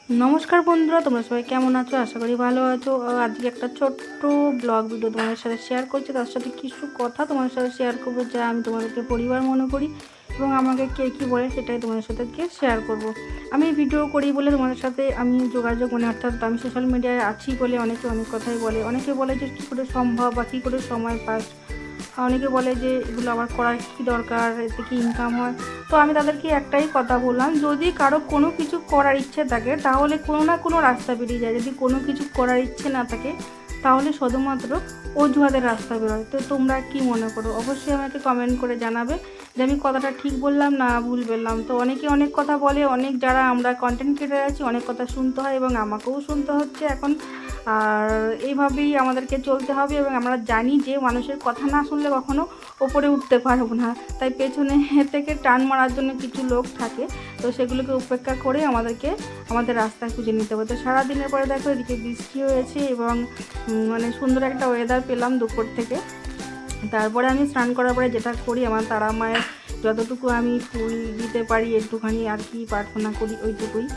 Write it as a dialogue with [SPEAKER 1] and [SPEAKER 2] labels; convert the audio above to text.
[SPEAKER 1] नमस्कार बंधुरा तुम्हारा सबाई केमन आछो आशा करी भालो आछो। आज के एक छोट्ट ब्लग भिडियो तुम्हारे साथे शेयर करछि। तार साथे किछु कथा तुम्हारे साथे शेयर करबो जा आमि तुम्हादेरके परिवार मने करी एबं आमाके के कि बोले सेटाई तुम्हादेर साथे आजके शेयर करब। आमि भिडियो करी बोले तुम्हादेर साथे आमि जोगाजोग माने अर्थात आमि सोशल मिडियाय आछि बोले अनेके अनेक कथाई बोले। अनेके बोले जे कि करे सम्भव बा कि करे समय पास, অনেকে বলে যে এগুলো আমার করার কি দরকার, এতে কি ইনকাম হয়। তো আমি তাদেরকে একটাই কথা বললাম, যদি কারো কোনো কিছু করার ইচ্ছে থাকে তাহলে কোনো না কোনো রাস্তা বেরিয়ে যায়। যদি কোনো কিছু করার ইচ্ছে না থাকে তাহলে শুধুমাত্র অজুহাতের রাস্তা বেরোয়। তো তোমরা কি মনে করো অবশ্যই আমাকে কমেন্ট করে জানাবে যে আমি কথাটা ঠিক বললাম না ভুল বললাম। তো অনেকে অনেক কথা বলে, অনেক যারা আমরা কন্টেন্ট ক্রিয়েটার আছি অনেক কথা শুনতে হয় এবং আমাকেও শুনতে হচ্ছে এখন। আর এইভাবেই আমাদেরকে চলতে হবে এবং আমরা জানি যে মানুষের কথা না শুনলে কখনো ওপরে উঠতে পারবো না। তাই পেছনে থেকে টান মারার জন্য কিছু লোক থাকে, তো সেগুলোকে উপেক্ষা করে আমাদেরকে আমাদের রাস্তা খুঁজে নিতে হবে। তো সারাদিনের পরে দেখো এদিকে বৃষ্টি হয়েছে এবং মানে সুন্দর একটা ওয়েদার পেলাম দুপুর থেকে। তারপরে আমি স্নান করার পরে যেটা করি, আমার তারা মায়ের যতটুকু আমি ফুল দিতে পারি একটুখানি আর কি প্রার্থনা করি ওইটুকুই।